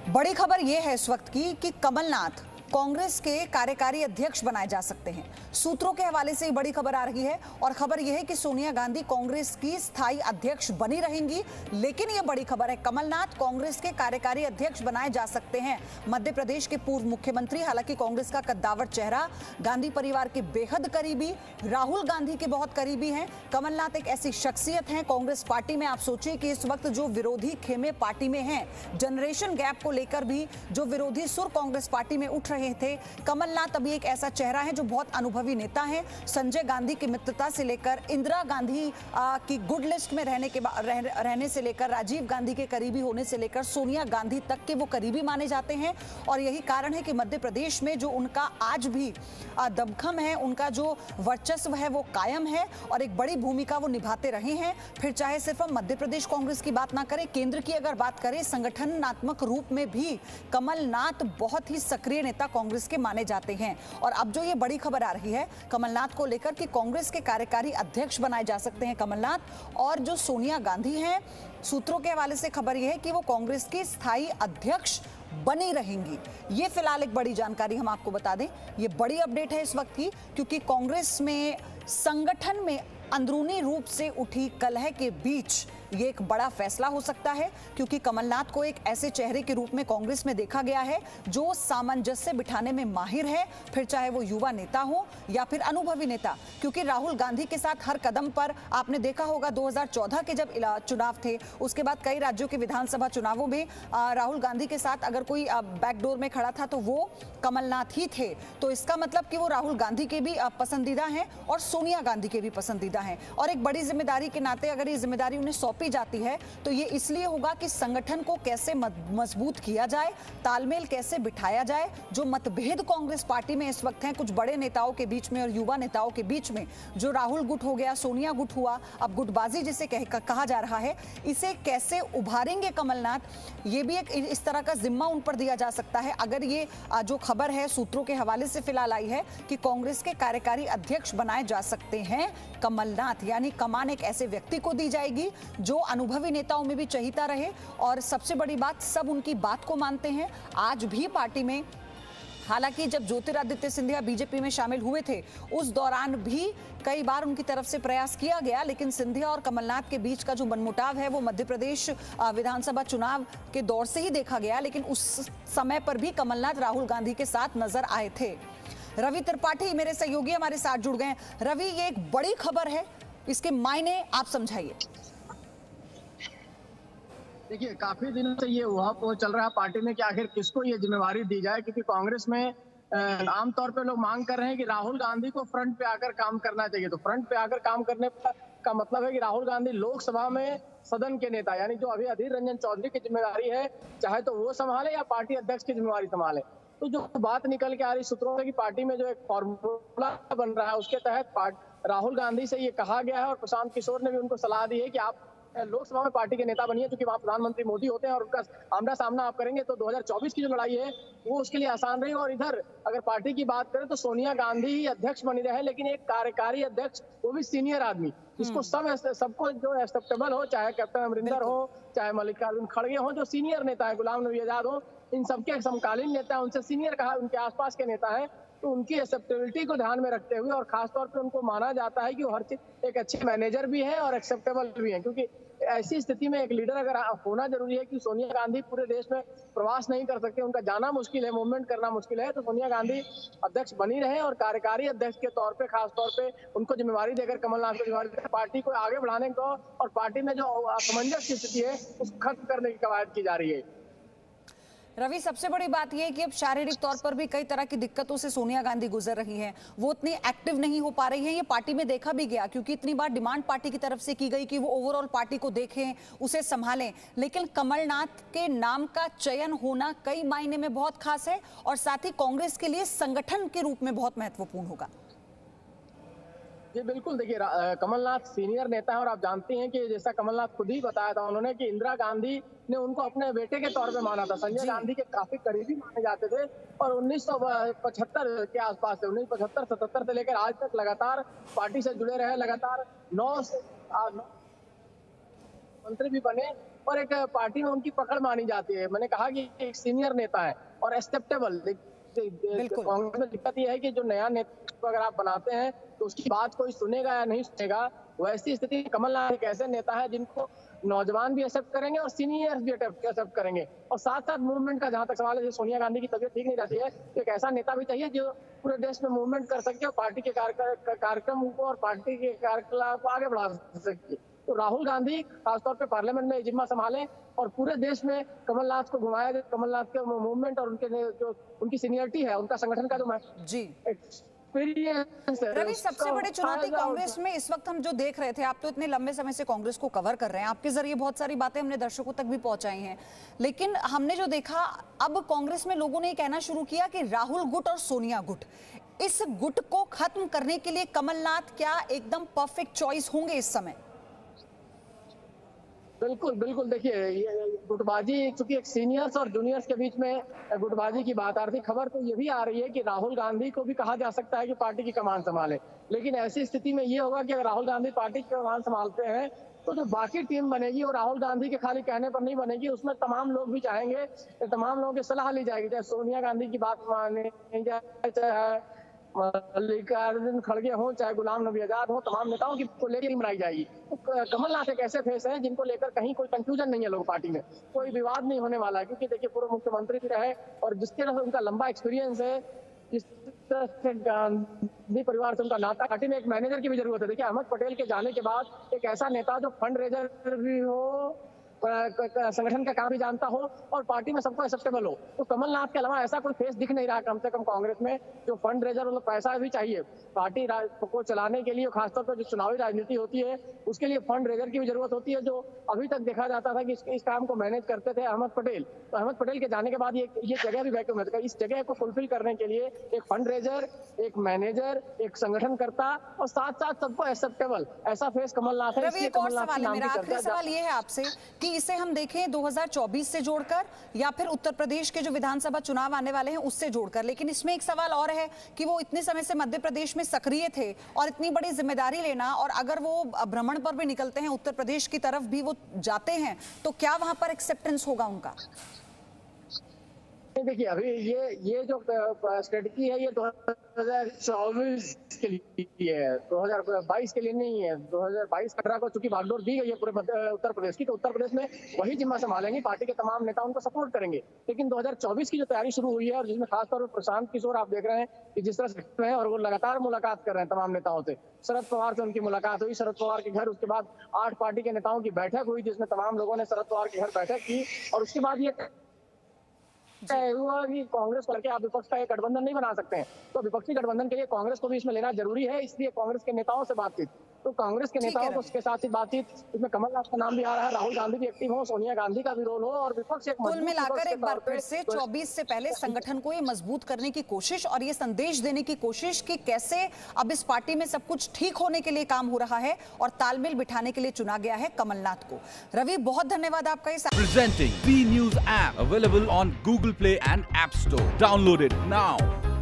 बड़ी खबर यह है इस वक्त की कि कमलनाथ कांग्रेस के कार्यकारी अध्यक्ष बनाए जा सकते हैं। सूत्रों के हवाले से बड़ी खबर आ रही है और खबर यह है कि सोनिया गांधी कांग्रेस की स्थायी अध्यक्ष बनी रहेंगी। लेकिन यह बड़ी खबर है, कमलनाथ कांग्रेस के कार्यकारी अध्यक्ष बनाए जा सकते हैं। मध्य प्रदेश के पूर्व मुख्यमंत्री, हालांकि कांग्रेस का कद्दावर चेहरा, गांधी परिवार के बेहद करीबी, राहुल गांधी के बहुत करीबी हैं। कमलनाथ एक ऐसी शख्सियत हैं कांग्रेस पार्टी में। आप सोचिए कि इस वक्त जो विरोधी खेमे पार्टी में हैं, जनरेशन गैप को लेकर भी जो विरोधी सुर कांग्रेस पार्टी में उठ रहे थे, कमलनाथ अभी एक ऐसा चेहरा है जो बहुत अनुभवी नेता है। संजय गांधी की मित्रता से लेकर इंदिरा गांधी की गुड लिस्ट में रहने से लेकर राजीव गांधी के करीबी होने से लेकर सोनिया गांधी तक के वो करीबी माने जाते हैं। और यही कारण है कि मध्य प्रदेश में जो उनका आज भी दमखम है, उनका जो वर्चस्व है वो कायम है और एक बड़ी भूमिका वो निभाते रहे हैं। फिर चाहे सिर्फ हम मध्य प्रदेश कांग्रेस की बात ना करें, केंद्र की अगर बात करें, संगठनात्मक रूप में भी कमलनाथ बहुत ही सक्रिय नेता कांग्रेस के माने जाते हैं। और अब जो ये बड़ी खबर आ रही है कमलनाथ को लेकर कि कांग्रेस के कार्यकारी अध्यक्ष बनाए जा सकते हैं कमलनाथ, और जो सोनिया गांधी हैं, सूत्रों के हवाले से खबर यह है कि वो कांग्रेस की स्थायी अध्यक्ष बनी रहेंगी। ये फिलहाल एक बड़ी जानकारी हम आपको बता दें, ये बड़ी अपडेट है इस वक्त की, क्योंकि कांग्रेस में संगठन में अंदरूनी रूप से उठी कलह के बीच ये एक बड़ा फैसला हो सकता है, क्योंकि कमलनाथ को एक ऐसे चेहरे के रूप में कांग्रेस में देखा गया है जो सामंजस्य बिठाने में माहिर है, फिर चाहे वो युवा नेता हो या फिर अनुभवी नेता। क्योंकि राहुल गांधी के साथ हर कदम पर आपने देखा होगा, 2014 के जब चुनाव थे, उसके बाद कई राज्यों के विधानसभा चुनावों में राहुल गांधी के साथ अगर कोई बैकडोर में खड़ा था तो वो कमलनाथ ही थे। तो इसका मतलब कि वो राहुल गांधी के भी पसंदीदा हैं और सोनिया गांधी के भी पसंदीदा हैं। और एक बड़ी जिम्मेदारी के नाते अगर ये जिम्मेदारी उन्हें सौंपी जाती है तो ये इसलिए होगा कि संगठन को कैसे मजबूत किया जाए, तालमेल कैसे बिठाया जाए। जो मतभेद कांग्रेस पार्टी में इस वक्त हैं कुछ बड़े नेताओं के बीच में और युवा नेताओं के बीच में, जो राहुल गुट हो गया, सोनिया गुट हुआ, अब गुटबाजी जिसे कहा जा रहा है, इसे कैसे उभारेंगे कमलनाथ, ये भी एक इस तरह का जिम्मा उन पर दिया जा सकता है। अगर ये जो खबर है सूत्रों के हवाले से फिलहाल आई है कि कांग्रेस के कार्यकारी अध्यक्ष बनाए जा सकते हैं कमलनाथ, यानी कमान एक ऐसे व्यक्ति को दी जाएगी जो अनुभवी नेताओं में भी चहीता रहे। और सबसे बड़ी बात, सब उनकी बात को मानते हैं आज भी पार्टी में। हालांकि जब ज्योतिरादित्य सिंधिया बीजेपी में शामिल हुए थे उस दौरान भी कई बार उनकी तरफ से प्रयास किया गया, लेकिन सिंधिया और कमलनाथ के बीच का जो मनमुटाव है वो मध्य प्रदेश विधानसभा चुनाव के दौर से ही देखा गया। लेकिन उस समय पर भी कमलनाथ राहुल गांधी के साथ नजर आए थे। रवि त्रिपाठी मेरे सहयोगी हमारे साथ जुड़ गए हैं। रवि, ये एक बड़ी खबर है, इसके मायने आप समझाइए। देखिए, काफी दिनों से ये उहापोह चल रहा है पार्टी में कि आखिर किसको ये जिम्मेवारी दी जाए, क्योंकि कांग्रेस में आमतौर पे लोग मांग कर रहे हैं कि राहुल गांधी को फ्रंट पे आकर काम करना चाहिए। तो फ्रंट पे आकर काम करने का मतलब है कि राहुल गांधी लोकसभा में सदन के नेता, यानी जो अभी अधीर रंजन चौधरी की जिम्मेदारी है, चाहे तो वो संभाले या पार्टी अध्यक्ष की जिम्मेवारी संभाले। तो जो बात निकल के आ रही सूत्रों से कि पार्टी में जो एक फॉर्मूला बन रहा है उसके तहत राहुल गांधी से ये कहा गया है और प्रशांत किशोर ने भी उनको सलाह दी है कि आप लोकसभा में पार्टी के नेता बनिए, क्योंकि वहाँ प्रधानमंत्री मोदी होते हैं और उनका आमना सामना आप करेंगे तो 2024 की जो लड़ाई है वो उसके लिए आसान रहेगी। और इधर अगर पार्टी की बात करें तो सोनिया गांधी ही अध्यक्ष बनी रहे, लेकिन एक कार्यकारी अध्यक्ष, वो भी सीनियर आदमी, जिसको सबको जो एक्सेप्टेबल हो, चाहे कैप्टन अमरिंदर हो, चाहे मल्लिकार्जुन खड़गे हो जो सीनियर नेता है, गुलाम नबी आजाद हो, इन सबके समकालीन नेता, उनसे सीनियर कहा, उनके आसपास के नेता है। तो उनकी एक्सेप्टेबिलिटी को ध्यान में रखते हुए और खासतौर पर उनको माना जाता है कि वो हर चीज एक अच्छे मैनेजर भी है और एक्सेप्टेबल भी है, क्योंकि ऐसी स्थिति में एक लीडर अगर होना जरूरी है कि सोनिया गांधी पूरे देश में प्रवास नहीं कर सकते, उनका जाना मुश्किल है, मूवमेंट करना मुश्किल है। तो सोनिया गांधी अध्यक्ष बनी रहे और कार्यकारी अध्यक्ष के तौर पे खासतौर पे उनको जिम्मेवारी देकर, कमलनाथ को जिम्मेवारी देकर पार्टी को आगे बढ़ाने को और पार्टी में जो असमंजस की स्थिति है उसको खत्म करने की कवायद की जा रही है। रवि, सबसे बड़ी बात यह है कि अब शारीरिक तौर पर भी कई तरह की दिक्कतों से सोनिया गांधी गुजर रही हैं, वो उतनी एक्टिव नहीं हो पा रही हैं। ये पार्टी में देखा भी गया, क्योंकि इतनी बार डिमांड पार्टी की तरफ से की गई कि वो ओवरऑल पार्टी को देखें, उसे संभालें। लेकिन कमलनाथ के नाम का चयन होना कई मायने में बहुत खास है और साथ ही कांग्रेस के लिए संगठन के रूप में बहुत महत्वपूर्ण होगा। जी बिल्कुल, देखिए कमलनाथ सीनियर नेता है और आप जानते हैं कि जैसा कमलनाथ खुद ही बताया था उन्होंने कि इंदिरा गांधी ने उनको अपने बेटे के तौर पे माना था, संजय गांधी के काफी करीबी माने जाते थे। और 1975 के आसपास से 1975-77 से लेकर आज तक लगातार पार्टी से जुड़े रहे, लगातार 9 मंत्री भी बने और एक पार्टी में उनकी पकड़ मानी जाती है। मैंने कहा कि एक सीनियर नेता है और एक्सेप्टेबल। बिल्कुल। कांग्रेस में दिक्कत यह है कि जो नया नेता अगर आप बनाते हैं तो उसकी बात कोई सुनेगा या नहीं सुनेगा। वैसी स्थिति में कमलनाथ एक ऐसे नेता है जिनको नौजवान भी एक्सेप्ट करेंगे और सीनियर्स भी एक्सेप्ट करेंगे। और साथ साथ मूवमेंट का जहां तक सवाल है, सोनिया गांधी की तबीयत ठीक नहीं रहती है, तो एक ऐसा नेता भी चाहिए जो पूरे देश में मूवमेंट कर सके और पार्टी के कार्यक्रम को और पार्टी के कार्यकलाप को आगे बढ़ा सके। तो राहुल गांधी खासतौर पे पार्लियामेंट में जिम्मा संभालें और पूरे देश में कमलनाथ को घुमाया जाए। कमलनाथ के मूवमेंट और उनके जो उनकी सीनियरिटी है, उनका संगठन का जो जी रवि, सबसे बड़ी चुनौती कांग्रेस में इस वक्त हम जो देख रहे थे, आप तो इतने लंबे समय से कांग्रेस को कवर कर रहे हैं, आपके जरिए बहुत सारी बातें हमने दर्शकों तक भी पहुंचाई हैं, लेकिन हमने जो देखा अब कांग्रेस में लोगों ने ये कहना शुरू किया कि राहुल गुट और सोनिया गुट, इस गुट को खत्म करने के लिए कमलनाथ क्या एकदम परफेक्ट चॉइस होंगे इस समय? बिल्कुल बिल्कुल। देखिए, ये गुटबाजी, चूंकि एक सीनियर्स और जूनियर्स के बीच में गुटबाजी की बात आ रही थी, खबर तो ये भी आ रही है कि राहुल गांधी को भी कहा जा सकता है कि पार्टी की कमान संभाले। लेकिन ऐसी स्थिति में ये होगा कि अगर राहुल गांधी पार्टी की कमान संभालते हैं तो जो बाकी टीम बनेगी वो राहुल गांधी के खाली कहने पर नहीं बनेगी, उसमें तमाम लोग भी चाहेंगे, तमाम लोगों की सलाह ली जाएगी, चाहे सोनिया गांधी की बात माने जाए, चाहे मल्लिकार्जुन खड़गे हो, चाहे गुलाम नबी आजाद हो, तमाम नेताओं की को लेकर बनाई जाएगी। तो कमलनाथ एक ऐसे फेस हैं जिनको लेकर कहीं कोई कंफ्यूजन नहीं है, लोग पार्टी में कोई विवाद नहीं होने वाला है, क्योंकि देखिए पूर्व मुख्यमंत्री भी रहे और जिस तरह से उनका लंबा एक्सपीरियंस है, जिस तरह से गांधी परिवार से उनका नाता, पार्टी में एक मैनेजर की भी जरूरत है। देखिए, अहमद पटेल के जाने के बाद एक ऐसा नेता जो फंड रेजर भी हो, संगठन का काम भी जानता हो और पार्टी में सबको एक्सेप्टेबल हो, तो कमलनाथ के अलावा ऐसा कोई फेस दिख नहीं रहा कम से कम कांग्रेस में जो फंड रेजर, मतलब पैसा भी चाहिए पार्टी को चलाने के लिए। खासतौर पर जो चुनावी राजनीति होती है उसके लिए फंड रेजर की भी जरूरत होती है, जो अभी तक देखा जाता था कि इस काम को मैनेज करते थे अहमद पटेल। तो अहमद पटेल के जाने के बाद ये जगह भी वैक्यूम है। इस जगह को फुलफिल करने के लिए एक फंड रेजर, एक मैनेजर, एक संगठनकर्ता और साथ साथ सबको एक्सेप्टेबल ऐसा फेस कमलनाथ है। रवि, एक और सवाल है मेरा, आखिरी सवाल ये है आपसे कि इसे हम देखें 2024 से जोड़कर या फिर उत्तर प्रदेश के जो विधानसभा चुनाव आने वाले हैं उससे जोड़कर, लेकिन इसमें एक सवाल और है कि वो इतने समय से मध्य प्रदेश में सक्रिय थे और इतनी बड़ी जिम्मेदारी लेना, और अगर वो भ्रमण पर भी निकलते हैं, उत्तर प्रदेश की तरफ भी वो जाते हैं, तो क्या वहां पर एक्सेप्टेंस होगा उनका? देखिए, अभी ये जो स्ट्रेटजी है ये 2024 के लिए है, 2022 के लिए नहीं है। 2022-18 को चूंकि बागडोर दी गई है पूरे उत्तर प्रदेश की, तो उत्तर प्रदेश में वही जिम्मा संभालेंगे, पार्टी के तमाम नेता उनको सपोर्ट करेंगे। लेकिन 2024 की जो तैयारी शुरू हुई है और जिसमें खासतौर पर प्रशांत किशोर आप देख रहे हैं कि जिस तरह से है और वो लगातार मुलाकात कर रहे हैं तमाम नेताओं से। शरद पवार से उनकी मुलाकात हुई, शरद पवार के घर, उसके बाद 8 पार्टी के नेताओं की बैठक हुई जिसमें तमाम लोगों ने शरद पवार के घर बैठक की, और उसके बाद ये हुआ कि कांग्रेस करके आप विपक्ष का एक गठबंधन नहीं बना सकते हैं, तो विपक्षी गठबंधन के लिए कांग्रेस को भी इसमें लेना जरूरी है। इसलिए कांग्रेस के नेताओं से बातचीत, तो कांग्रेस के नेताओं को उसके साथ ही बातचीत, इसमें कमलनाथ का नाम भी आ रहा है, राहुल गांधी भी एक्टिव हो, सोनिया गांधी का भी रोल हो और विपक्ष एक कुल मिलाकर एक बार फिर से 24 से पहले संगठन को ये मजबूत करने की कोशिश और ये संदेश देने की कोशिश कि कैसे अब इस पार्टी में सब कुछ ठीक होने के लिए काम हो रहा है और तालमेल बिठाने के लिए चुना गया है कमलनाथ को। रवि, बहुत धन्यवाद आपका। इस Presenting B News app available on Google Play and App Store. Download it now.